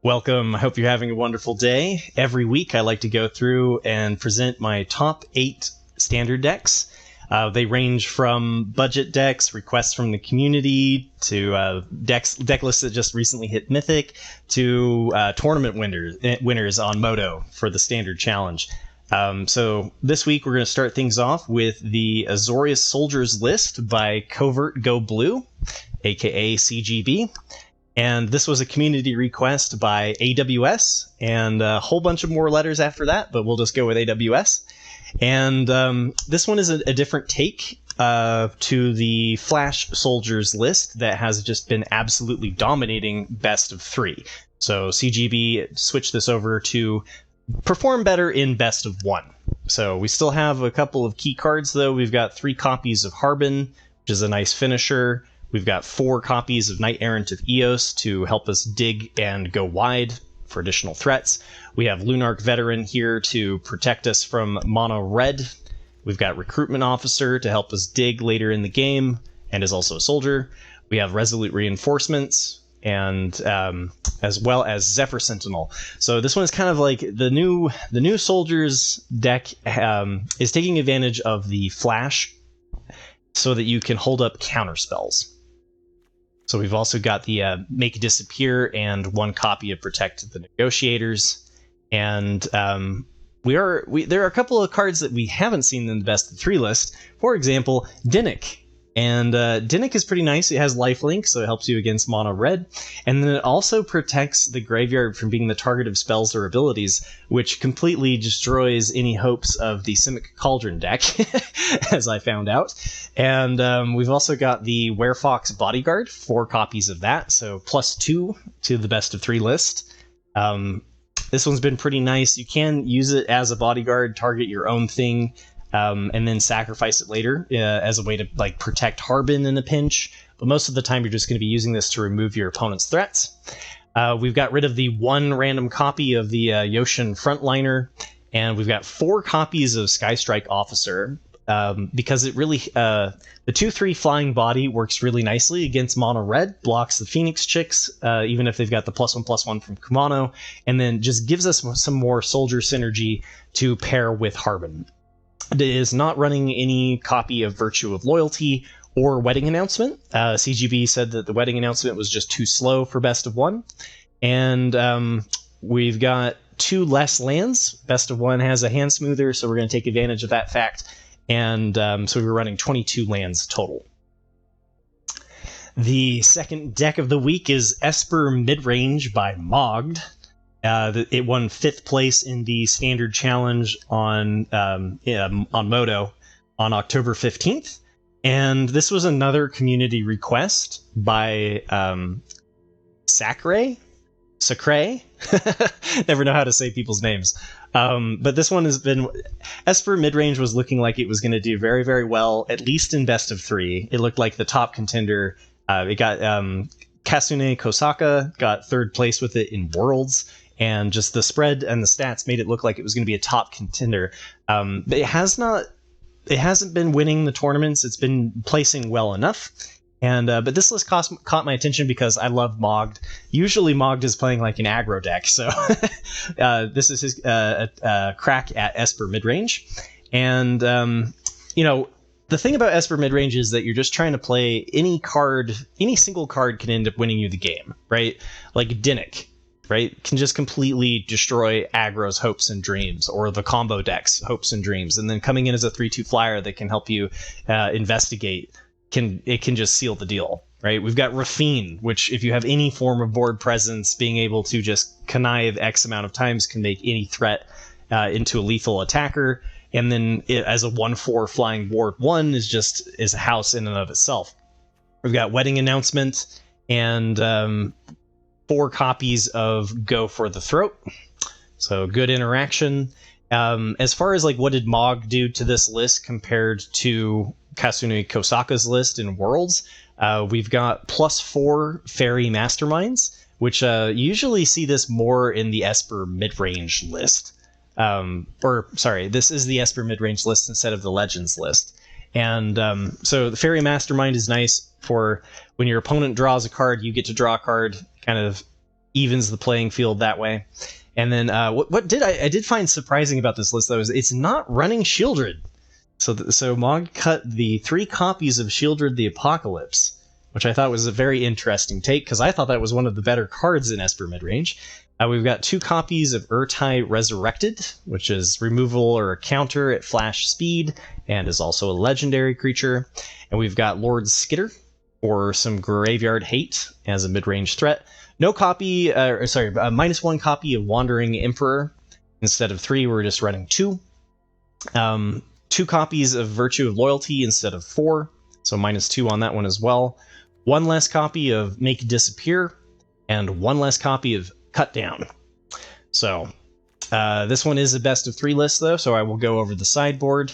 Welcome. I hope you're having a wonderful day. Every week I like to go through and present my top 8 standard decks. They range from budget decks, requests from the community, to deck lists that just recently hit Mythic, to tournament winners on Moto for the standard challenge. So this week we're going to start things off with the Azorius Soldiers list by CovertGoBlue, aka CGB. And this was a community request by AWS, and a whole bunch of more letters after that, but we'll just go with AWS. And this one is a different take to the Flash Soldiers list that has just been absolutely dominating best of 3. So CGB switched this over to perform better in best of 1. So we still have a couple of key cards, though. We've got 3 copies of Harbin, which is a nice finisher. We've got 4 copies of Knight Errant of Eos to help us dig and go wide for additional threats. We have Lunarch Veteran here to protect us from mono red. We've got Recruitment Officer to help us dig later in the game and is also a soldier. We have Resolute Reinforcements and as well as Zephyr Sentinel. So this one is kind of like the new Soldiers deck is taking advantage of the Flash so that you can hold up counter spells. So we've also got the Make Disappear and 1 copy of Protect the Negotiators. And there are a couple of cards that we haven't seen in the best of 3 list. For example, Dinnik. And Dinnik is pretty nice. It has lifelink, so it helps you against mono red. And then it also protects the graveyard from being the target of spells or abilities, which completely destroys any hopes of the Simic Cauldron deck, as I found out. And we've also got the Werefox Bodyguard, 4 copies of that, so +2 to the best of 3 list. This one's been pretty nice. You can use it as a bodyguard, target your own thing, and then sacrifice it later as a way to protect Harbin in a pinch. But most of the time, you're just going to be using this to remove your opponent's threats. We've got rid of the 1 random copy of the Yoshin Frontliner, and we've got 4 copies of Skystrike Officer because it really the 2/3 flying body works really nicely against mono red, blocks the Phoenix Chicks even if they've got the +1/+1 from Kumano, and then just gives us some more soldier synergy to pair with Harbin. It is not running any copy of Virtue of Loyalty or Wedding Announcement. CGB said that the Wedding Announcement was just too slow for best of 1. And we've got 2 less lands. Best of 1 has a hand smoother, so we're going to take advantage of that fact. And so we were running 22 lands total. The second deck of the week is Esper Midrange by Mogged. It won 5th place in the standard challenge on Moto on October 15th. And this was another community request by Sacre? Never know how to say people's names. But this one has been... Esper Midrange was looking like it was going to do very, very well, at least in best of 3. It looked like the top contender. It got... Kasune Kosaka got 3rd place with it in Worlds. And just the spread and the stats made it look like it was going to be a top contender. But it hasn't been winning the tournaments. It's been placing well enough. And but this list caught my attention because I love Mogged. Usually Mogged is playing like an aggro deck, so this is his crack at Esper Midrange. And the thing about Esper Midrange is that you're just trying to play any single card can end up winning you the game, right? Like Dinnik. Right, can just completely destroy Aggro's hopes and dreams, or the combo deck's hopes and dreams, and then coming in as a 3/2 flyer that can help you investigate, can just seal the deal. Right, we've got Rafine, which if you have any form of board presence, being able to just connive X amount of times can make any threat into a lethal attacker, and then as a 1/4 flying ward 1 is a house in and of itself. We've got Wedding Announcement and 4 copies of Go for the Throat. So good interaction. As far as what did Mog do to this list compared to Kasune Kosaka's list in Worlds, we've got +4 Fairy Masterminds, which usually see this more in the Esper Midrange list. This is the Esper Midrange list instead of the Legends list. And so the Fairy Mastermind is nice for when your opponent draws a card, you get to draw a card, kind of evens the playing field that way. And then what I did find surprising about this list, though, is it's not running Shieldred. So Mogged cut the 3 copies of Shieldred the Apocalypse, which I thought was a very interesting take, because I thought that was one of the better cards in Esper Midrange. We've got 2 copies of Urtai Resurrected, which is removal or a counter at flash speed, and is also a legendary creature. And we've got Lord Skitter, or some Graveyard Hate as a mid-range threat. No copy, -1 copy of Wandering Emperor. Instead of 3, we're just running 2. 2 copies of Virtue of Loyalty instead of 4, so -2 on that one as well. 1 less copy of Make Disappear, and 1 less copy of Cut Down. So this one is a best of 3 list, though, so I will go over the sideboard.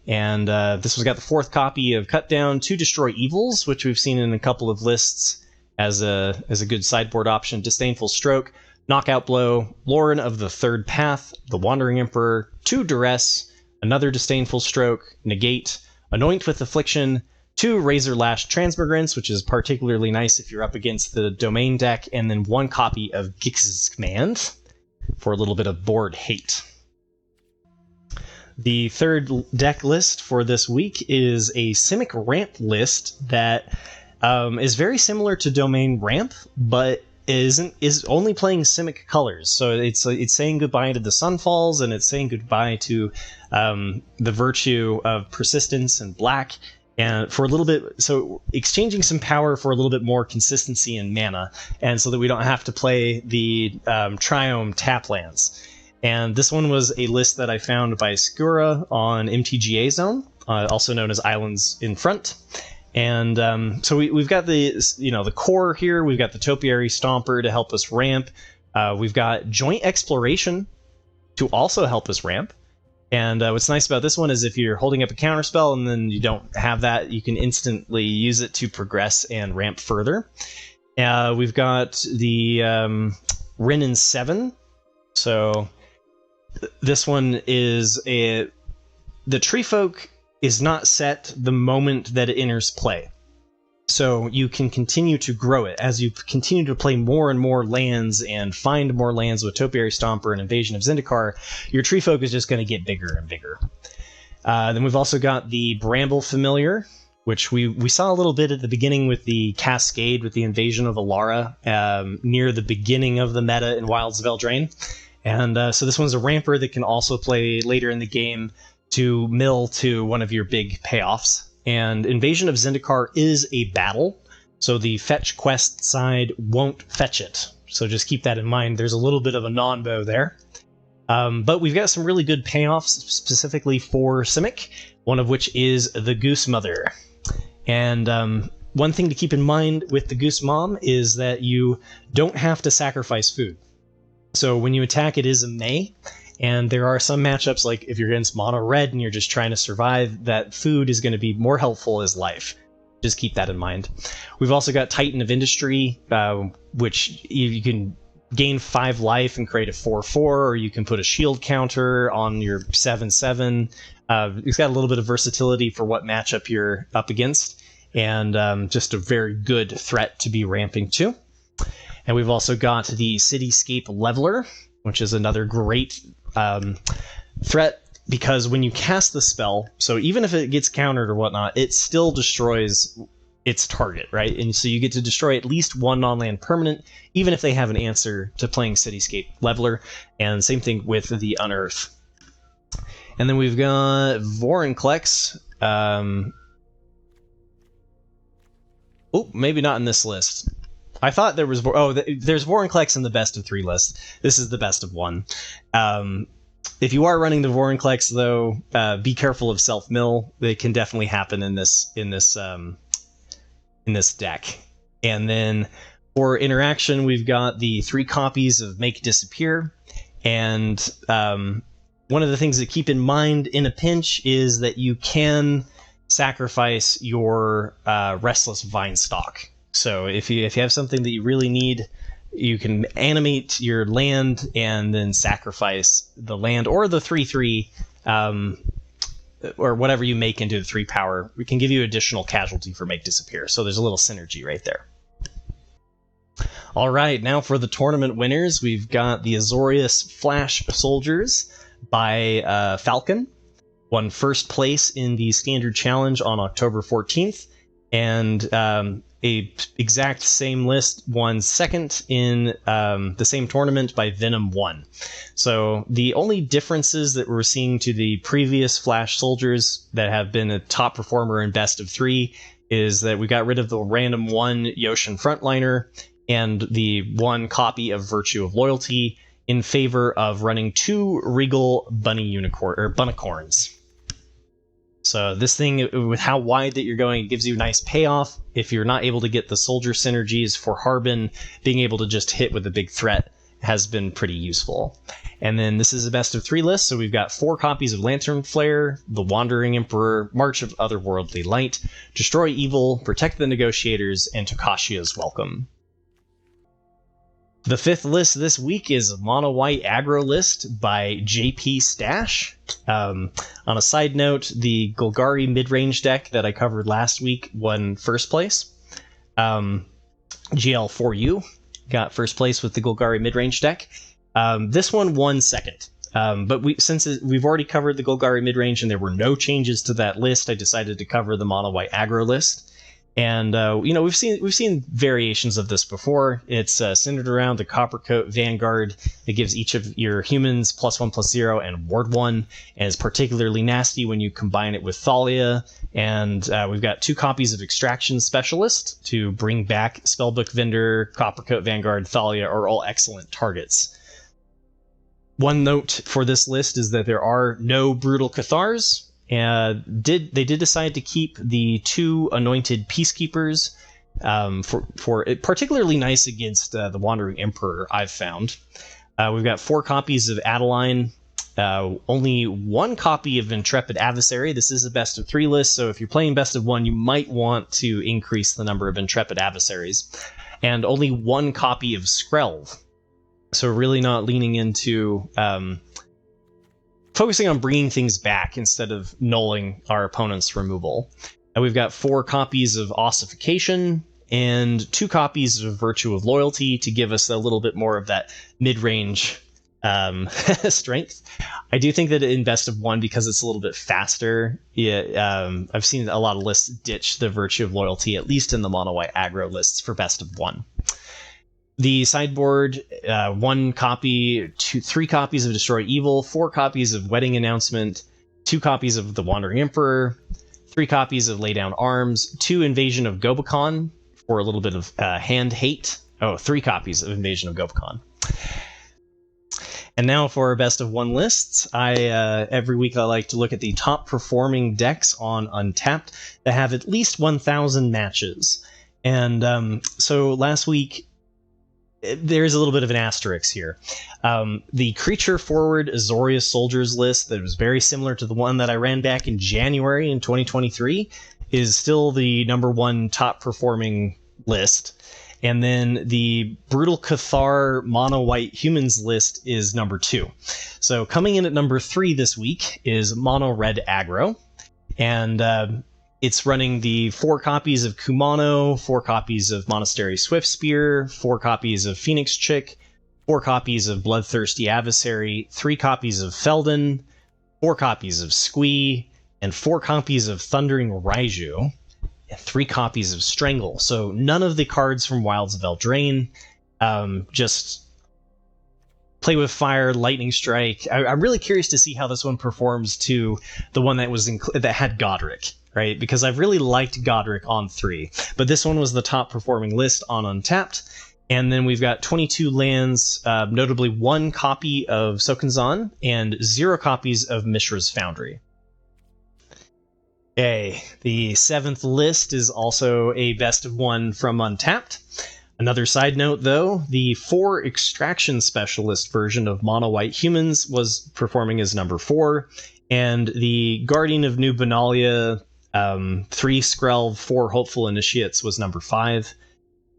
And this one's got the 4th copy of Cut Down, 2 Destroy Evils, which we've seen in a couple of lists as a good sideboard option. Disdainful Stroke, Knockout Blow, Lauren of the Third Path, the Wandering Emperor, 2 Duress, another Disdainful Stroke, Negate, Anoint with Affliction, 2 Razor Lash Transmigrants, which is particularly nice if you're up against the Domain deck, and then 1 copy of Gix's Command for a little bit of board hate. The third deck list for this week is a Simic Ramp list that is very similar to Domain Ramp, but is only playing Simic colors. So it's saying goodbye to the Sunfalls, and it's saying goodbye to the virtue of Persistence and Black, and for a little bit, so exchanging some power for a little bit more consistency in mana, and so that we don't have to play the Triome tap lands. And this one was a list that I found by Skura on MTGA Zone, also known as Islands in Front. And so we've got the core here. We've got the Topiary Stomper to help us ramp. We've got Joint Exploration to also help us ramp. And what's nice about this one is if you're holding up a counterspell and then you don't have that, you can instantly use it to progress and ramp further. We've got the Renin 7. So this one is the Treefolk is not set the moment that it enters play. So you can continue to grow it as you continue to play more and more lands and find more lands with Topiary Stomper and Invasion of Zendikar. Your Treefolk is just going to get bigger and bigger. Then we've also got the Bramble Familiar, which we saw a little bit at the beginning with the Cascade with the Invasion of Alara near the beginning of the meta in Wilds of Eldraine. And so this one's a ramper that can also play later in the game to mill to one of your big payoffs. And Invasion of Zendikar is a battle, so the fetch quest side won't fetch it. So just keep that in mind. There's a little bit of a non-bow there. But we've got some really good payoffs specifically for Simic, one of which is the Goose Mother. And one thing to keep in mind with the Goose Mom is that you don't have to sacrifice food. So when you attack, it is a May, and there are some matchups, like if you're against mono red and you're just trying to survive, that food is going to be more helpful as life. Just keep that in mind. We've also got Titan of Industry, which you can gain 5 life and create a 4/4, or you can put a shield counter on your 7/7. It's got a little bit of versatility for what matchup you're up against, and just a very good threat to be ramping to. And we've also got the Cityscape Leveler, which is another great threat, because when you cast the spell, so even if it gets countered or whatnot, it still destroys its target, right? And so you get to destroy at least 1 non-land permanent, even if they have an answer to playing Cityscape Leveler, and same thing with the Unearth. And then we've got Vorinclex. Maybe not in this list. I thought there was... there's Vorinclex in the best of 3 list. This is the best of 1. If you are running the Vorinclex, though, be careful of self-mill. They can definitely happen in this deck. And then for interaction, we've got the 3 copies of Make Disappear. And one of the things to keep in mind in a pinch is that you can sacrifice your Restless Vinestalk. So if you have something that you really need, you can animate your land and then sacrifice the land or the 3/3, or whatever you make into the 3 power. We can give you additional casualty for Make Disappear. So there's a little synergy right there. All right, now for the tournament winners, we've got the Azorius Soldiers by Falcon. Won first place in the Standard Challenge on October 14th, and a exact same list won second in the same tournament by Venom 1. So the only differences that we're seeing to the previous Flash Soldiers that have been a top performer in best of 3 is that we got rid of the random 1 Yoshin Frontliner and the 1 copy of Virtue of Loyalty in favor of running 2 Regal Bunnicorns. So this thing, with how wide that you're going, it gives you a nice payoff. If you're not able to get the soldier synergies for Harbin, being able to just hit with a big threat has been pretty useful. And then this is a best of 3 list, so we've got 4 copies of Lantern Flare, the Wandering Emperor, March of Otherworldly Light, Destroy Evil, Protect the Negotiators, and Tokashia's Welcome. The 5th list this week is Mono White Aggro list by jpstache. On a side note, the Golgari Midrange deck that I covered last week won first place. GL4U got first place with the Golgari Midrange deck. This one won second. But since we've already covered the Golgari Midrange and there were no changes to that list, I decided to cover the Mono White Aggro list. And we've seen variations of this before. It's centered around the Coppercoat Vanguard. It gives each of your humans +1/+0 and ward 1, and is particularly nasty when you combine it with Thalia. And we've got 2 copies of Extraction Specialist to bring back Spellbook Vendor, Coppercoat Vanguard, Thalia are all excellent targets. One note for this list is that there are no Brutal Cathars. They did decide to keep the 2 Anointed Peacekeepers for particularly nice against the Wandering Emperor, I've found. We've got 4 copies of Adeline, only 1 copy of Intrepid Adversary. This is a best of 3 list, so if you're playing best of 1, you might want to increase the number of Intrepid Adversaries. And only 1 copy of Skrelv. So really not leaning into focusing on bringing things back instead of nulling our opponent's removal. And we've got 4 copies of Ossification and 2 copies of Virtue of Loyalty to give us a little bit more of that mid-range strength. I do think that in best of 1, because it's a little bit faster, I've seen a lot of lists ditch the Virtue of Loyalty, at least in the Mono White Aggro lists for best of 1. The sideboard, 1 copy, 3 copies of Destroy Evil, 4 copies of Wedding Announcement, 2 copies of the Wandering Emperor, 3 copies of Lay Down Arms, 2 Invasion of Gobakon for a little bit of hand hate. 3 copies of Invasion of Gobakon. And now for our best of 1 lists. Every week I like to look at the top performing decks on Untapped that have at least 1,000 matches. And so last week, there's a little bit of an asterisk here. The creature forward Azorius Soldiers list that was very similar to the one that I ran back in January in 2023 is still the number 1 top performing list. And then the Brutal Cathar Mono White Humans list is number 2. So coming in at number 3 this week is Mono Red Aggro. And it's running the 4 copies of Kumano, 4 copies of Monastery Swiftspear, 4 copies of Phoenix Chick, 4 copies of Bloodthirsty Adversary, 3 copies of Felden, 4 copies of Squee, and 4 copies of Thundering Raiju, and 3 copies of Strangle. So none of the cards from Wilds of Eldraine. Just Play with Fire, Lightning Strike. I'm really curious to see how this one performs to the one that was that had Godric. Right, because I've really liked Godric on 3, but this one was the top performing list on Untapped. And then we've got 22 lands, notably 1 copy of Sokenzan and 0 copies of Mishra's Foundry. The 7th list is also a best of 1 from Untapped. Another side note, though, the 4 Extraction Specialist version of Mono White Humans was performing as number 4, and the Guardian of New Benalia 3 Skrelv, 4 Hopeful Initiates was number 5.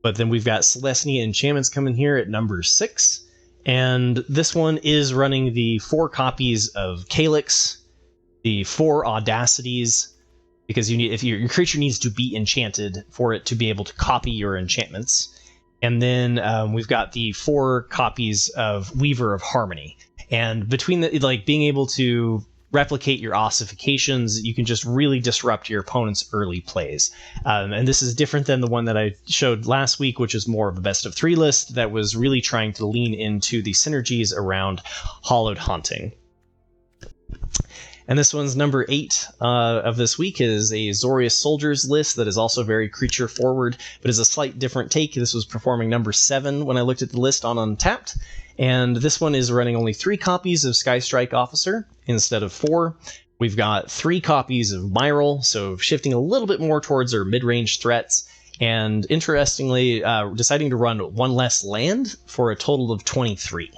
But then we've got Selesnya Enchantments coming here at number 6. And this one is running the 4 copies of Calyx, the 4 Audacities, because you need, if your creature needs to be enchanted for it to be able to copy your enchantments. And then we've got the 4 copies of Weaver of Harmony. And between the being able to replicate your ossifications, you can just really disrupt your opponent's early plays. And this is different than the one that I showed last week, which is more of a best of 3 list that was really trying to lean into the synergies around Hollowed Haunting. And this one's number 8 of this week is a Azorius Soldiers list that is also very creature forward, but is a slight different take. This was performing number 7 when I looked at the list on Untapped. And this one is running only 3 copies of Skystrike Officer instead of 4. We've got 3 copies of Myral, so shifting a little bit more towards our mid-range threats. And interestingly, deciding to run 1 less land for a total of 23.